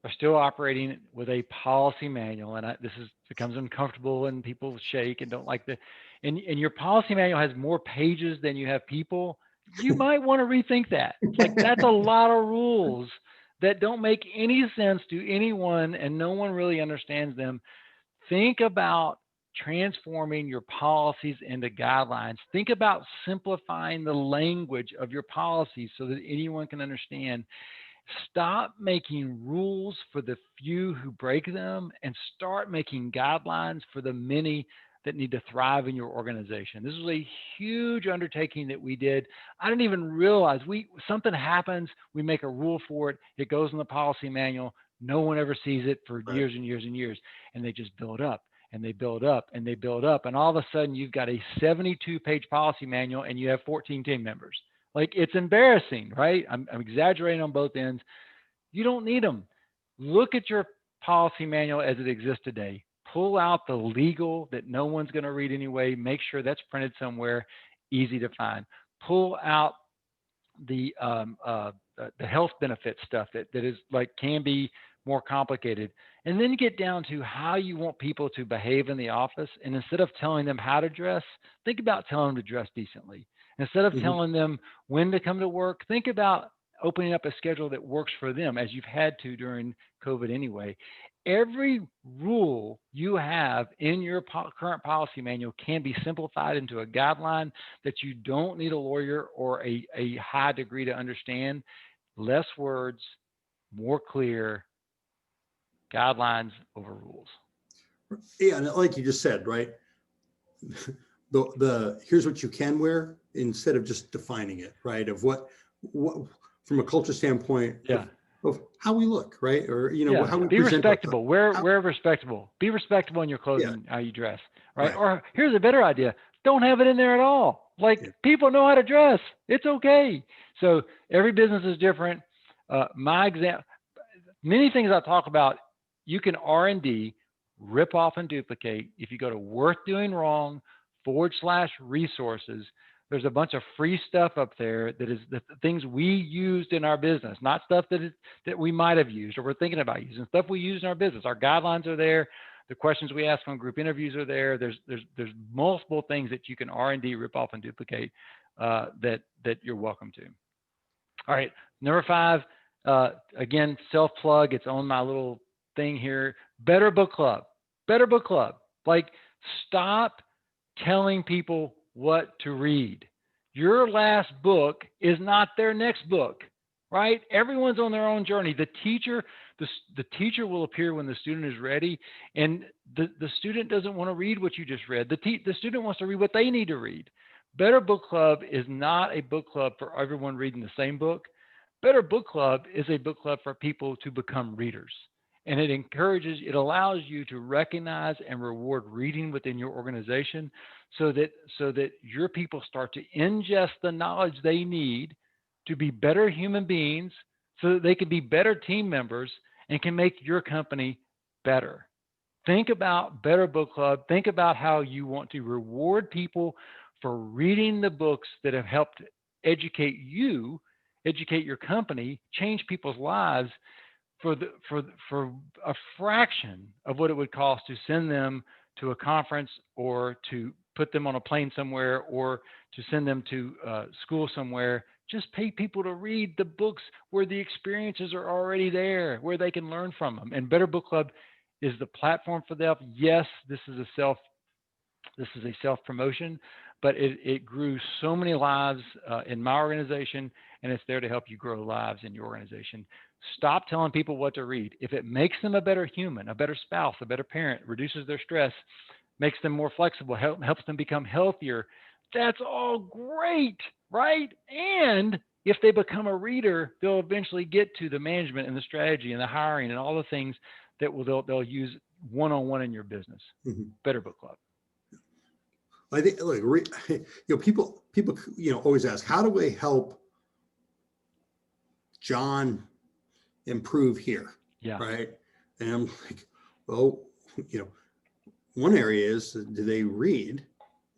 are still operating with a policy manual, and this becomes uncomfortable and people shake and don't like and your policy manual has more pages than you have people, you might want to rethink that. Like, that's a lot of rules that don't make any sense to anyone and no one really understands them. Think about transforming your policies into guidelines. Think about simplifying the language of your policies so that anyone can understand. Stop making rules for the few who break them and start making guidelines for the many that need to thrive in your organization. This was a huge undertaking that we did. I didn't even realize something happens, we make a rule for it, it goes in the policy manual, no one ever sees it for years and years and years, and they just build up. And they build up and they build up. And all of a sudden you've got a 72-page policy manual and you have 14 team members. Like, it's embarrassing, right? I'm exaggerating on both ends. You don't need them. Look at your policy manual as it exists today. Pull out the legal that no one's going to read anyway. Make sure that's printed somewhere, easy to find. Pull out the health benefit stuff that is like can be more complicated, and then get down to how you want people to behave in the office. And instead of telling them how to dress, think about telling them to dress decently. Instead of telling them when to come to work, think about opening up a schedule that works for them, as you've had to during COVID anyway. Every rule you have in your current policy manual can be simplified into a guideline that you don't need a lawyer or a high degree to understand. Less words, more clear, guidelines over rules. Yeah, and like you just said, right? The here's what you can wear instead of just defining it, right? Of what from a culture standpoint, of how we look, right? Or how we be present respectable. Wear respectable. Be respectable in your clothing, how you dress, right? Or here's a better idea: don't have it in there at all. Like, people know how to dress. It's okay. So every business is different. Many things I talk about, you can R&D, rip off and duplicate. If you go to worthdoingwrong.com/resources, there's a bunch of free stuff up there that is the things we used in our business, not stuff that we might have used or we're thinking about using, stuff we use in our business. Our guidelines are there. The questions we ask on group interviews are there. There's multiple things that you can R&D, rip off and duplicate that you're welcome to. All right, number 5, again, self-plug. It's on my little thing here. Better book club. Like, stop telling people what to read. Your last book is not their next book, right? Everyone's on their own journey. The teacher will appear when the student is ready, and the student doesn't want to read what you just read. The student wants to read what they need to read. Better Book Club is not a book club for everyone reading the same book. Better Book Club is a book club for people to become readers. And it allows you to recognize and reward reading within your organization so that your people start to ingest the knowledge they need to be better human beings so that they can be better team members and can make your company better. Think about Better Book Club. Think about how you want to reward people for reading the books that have helped educate your company, change people's lives, for a fraction of what it would cost to send them to a conference or to put them on a plane somewhere or to send them to school somewhere. Just pay people to read the books where the experiences are already there, where they can learn from them. And Better Book Club is the platform for that. Yes, this is a self-promotion, but it grew so many lives in my organization, and it's there to help you grow lives in your organization. Stop telling people what to read. If it makes them a better human, a better spouse, a better parent, reduces their stress, makes them more flexible, helps them become healthier, that's all great, right? And if they become a reader, they'll eventually get to the management and the strategy and the hiring and all the things that they'll use one-on-one in your business. Mhm. Better Book Club. I think, like, people, always ask, how do we help John improve here? Yeah. Right. And I'm like, well, one area is, do they read?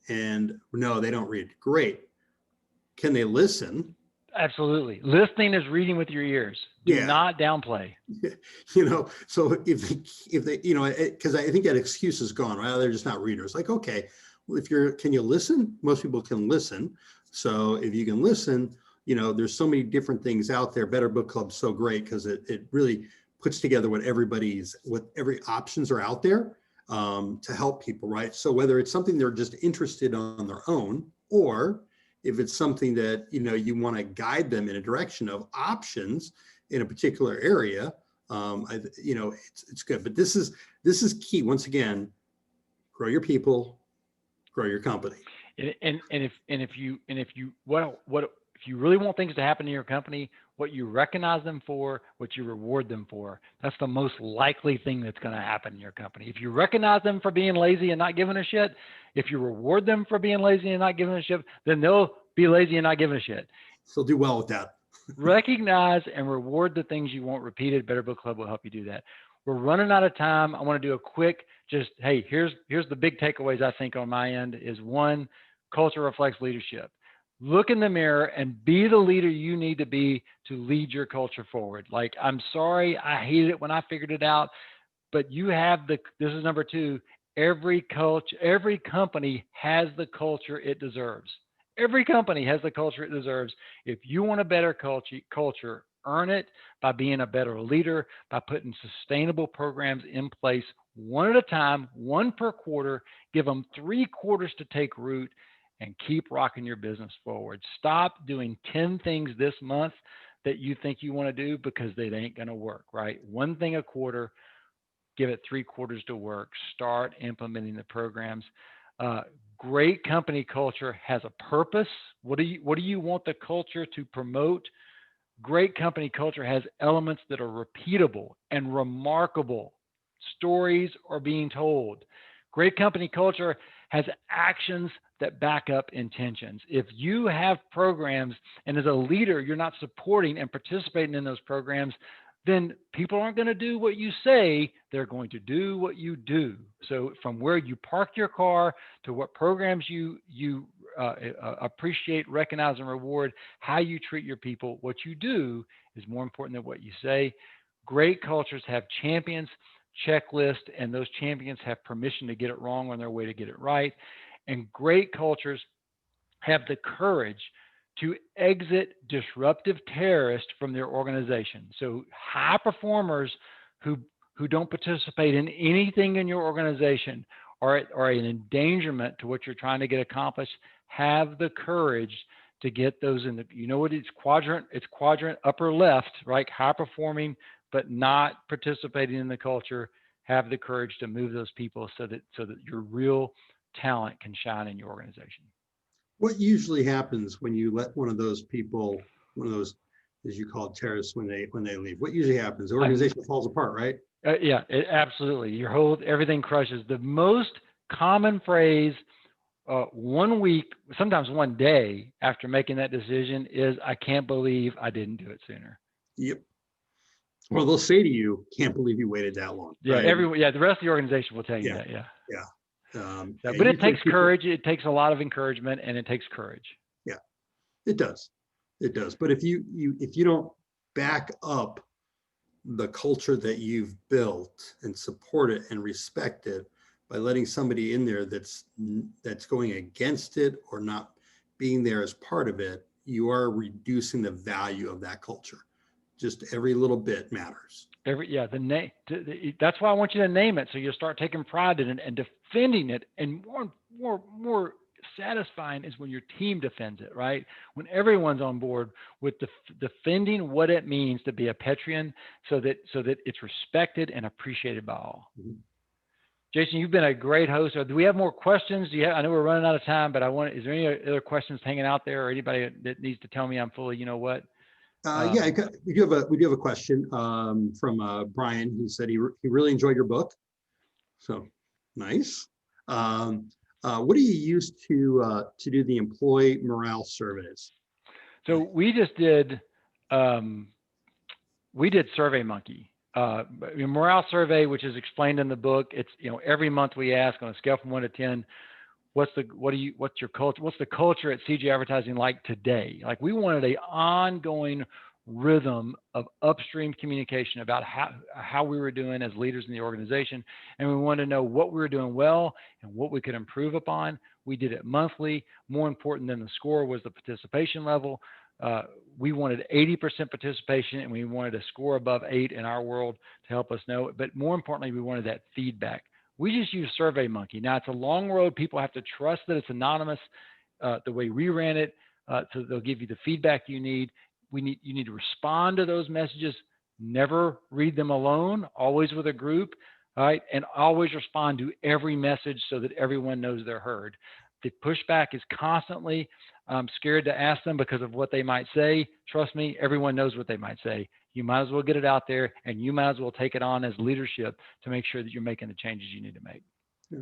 And no, they don't read. Great. Can they listen? Absolutely. Listening is reading with your ears. Do not downplay. So if they, because I think that excuse is gone, right? They're just not readers. Like, okay, well, can you listen? Most people can listen. So if you can listen, there's so many different things out there. Better Book Club's so great because it really puts together what every options are out there to help people, right? So whether it's something they're just interested on their own, or if it's something that, you want to guide them in a direction of options in a particular area, it's good. But this is key. Once again, grow your people, grow your company. And if you really want things to happen in your company, what you recognize them for, what you reward them for, that's the most likely thing that's going to happen in your company. If you recognize them for being lazy and not giving a shit, if you reward them for being lazy and not giving a shit, then they'll be lazy and not giving a shit. So do well with that. Recognize and reward the things you want repeated. Better Book Club will help you do that. We're running out of time. I want to do a quick, hey, here's the big takeaways I think on my end is: one, culture reflects leadership. Look in the mirror and be the leader you need to be to lead your culture forward. Like, I'm sorry, I hated it when I figured it out, but this is number two, every company has the culture it deserves. Every company has the culture it deserves. If you want a better culture, earn it by being a better leader, by putting sustainable programs in place one at a time, one per quarter. Give them 3 quarters to take root and keep rocking your business forward. Stop doing 10 things this month that you think you want to do because they ain't going to work, right? One thing a quarter, give it 3 quarters to work. Start implementing the programs. Great company culture has a purpose. What do you want the culture to promote? Great company culture has elements that are repeatable and remarkable. Stories are being told. Great company culture has actions that back up intentions. If you have programs and as a leader, you're not supporting and participating in those programs, then people aren't going to do what you say, they're going to do what you do. So from where you park your car to what programs you appreciate, recognize, and reward, how you treat your people, what you do is more important than what you say. Great cultures have champions, checklists, and those champions have permission to get it wrong on their way to get it right. And great cultures have the courage to exit disruptive terrorists from their organization. So high performers who don't participate in anything in your organization are an endangerment to what you're trying to get accomplished. Have the courage to get those in it's quadrant upper left, right? High performing, but not participating in the culture. Have the courage to move those people so that your real talent can shine in your organization. What usually happens when you let one of those, as you call it, terrorists, when they leave? What usually happens? The organization falls apart, right? Yeah, absolutely. Everything crushes. The most common phrase 1 week, sometimes 1 day after making that decision is, "I can't believe I didn't do it sooner." Yep. Well, they'll say to you, "Can't believe you waited that long." Yeah, right? the rest of the organization will tell you that. Yeah. But it takes courage. It takes a lot of encouragement, and it takes courage. Yeah, it does. But if you don't back up the culture that you've built and support it and respect it by letting somebody in there that's going against it or not being there as part of it, you are reducing the value of that culture. Just every little bit matters. The name. That's why I want you to name it, so you'll start taking pride in it and defending it, and more satisfying is when your team defends it, right? When everyone's on board with defending what it means to be a Petrian, so that it's respected and appreciated by all. Mhm. Jason, you've been a great host. Do we have more questions? I know we're running out of time, but is there any other questions hanging out there, or anybody that needs to tell me I'm full of, you know what? Yeah, we do have a question from Brian. He said he really enjoyed your book. So nice. What do you use to do the employee morale surveys? So we just did SurveyMonkey. Morale survey, which is explained in the book. It's, every month we ask on a scale from 1 to 10, what's your culture? What's the culture at CG Advertising like today? Like, we wanted an ongoing rhythm of upstream communication about how we were doing as leaders in the organization. And we wanted to know what we were doing well and what we could improve upon. We did it monthly. More important than the score was the participation level. We wanted 80% participation, and we wanted a score above 8 in our world to help us know. But more importantly, we wanted that feedback. We just use SurveyMonkey. Now, it's a long road. People have to trust that it's anonymous the way we ran it. So they'll give you the feedback you need. You need to respond to those messages. Never read them alone, always with a group, all right? And always respond to every message so that everyone knows they're heard. The pushback is constantly scared to ask them because of what they might say. Trust me, everyone knows what they might say. You might as well get it out there, and you might as well take it on as leadership to make sure that you're making the changes you need to make. Yeah.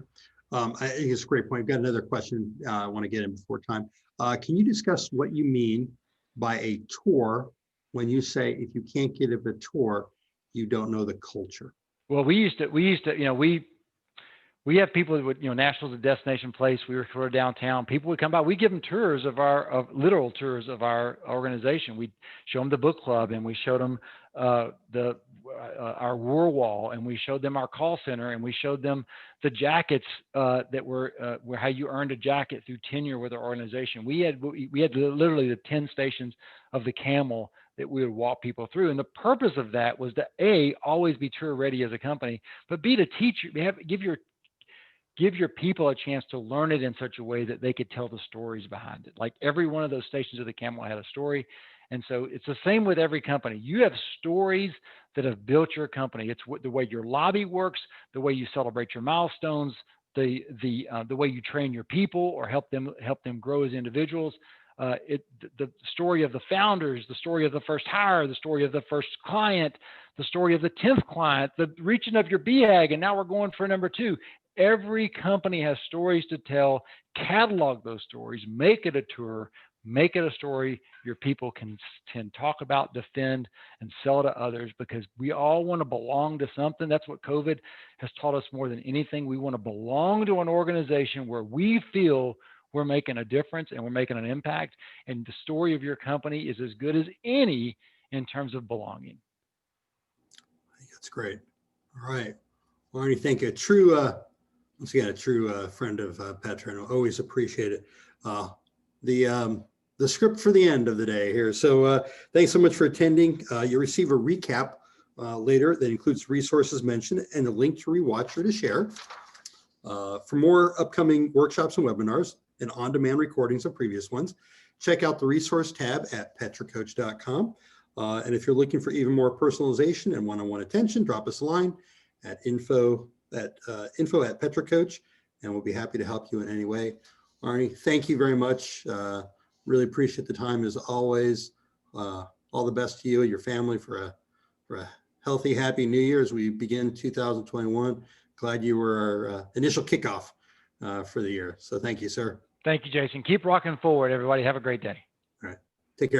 I think it's a great point. I've got another question I want to get in before time. Can you discuss what you mean by a tour when you say if you can't get a tour, you don't know the culture? Well, we used to, we have people that would, Nashville's a destination place. We were downtown. People would come by. We give them tours of literal tours of our organization. We show them the book club, and we showed them our war wall, and we showed them our call center, and we showed them the jackets that were how you earned a jacket through tenure with our organization. We had literally the 10 stations of the camel that we would walk people through. And the purpose of that was to A, always be tour ready as a company, but B, to teach you, give your people a chance to learn it in such a way that they could tell the stories behind it. Like, every one of those stations of the camel had a story. And so it's the same with every company. You have stories that have built your company. It's the way your lobby works, the way you celebrate your milestones, the way you train your people or help them grow as individuals. The story of the founders, the story of the first hire, the story of the first client, the story of the 10th client, the reaching of your BHAG, and now we're going for number 2. Every company has stories to tell. Catalog those stories, make it a tour, make it a story your people can talk about, defend, and sell to others, because we all want to belong to something. That's what COVID has taught us more than anything. We want to belong to an organization where we feel we're making a difference and we're making an impact. And the story of your company is as good as any in terms of belonging. I think that's great. All right. Arnie, thank you. Once again, a true friend of Petra, and I always appreciate it. The script for the end of the day here. So thanks so much for attending. You'll receive a recap later that includes resources mentioned and a link to rewatch or to share. For more upcoming workshops and webinars and on-demand recordings of previous ones, check out the resource tab at petracoach.com. And if you're looking for even more personalization and one-on-one attention, drop us a line at info at Petra Coach, and we'll be happy to help you in any way. Arnie, thank you very much. Really appreciate the time as always. All the best to you and your family for a healthy, happy New Year as we begin 2021. Glad you were our initial kickoff for the year. So thank you, sir. Thank you, Jason. Keep rocking forward, everybody. Have a great day. All right. Take care.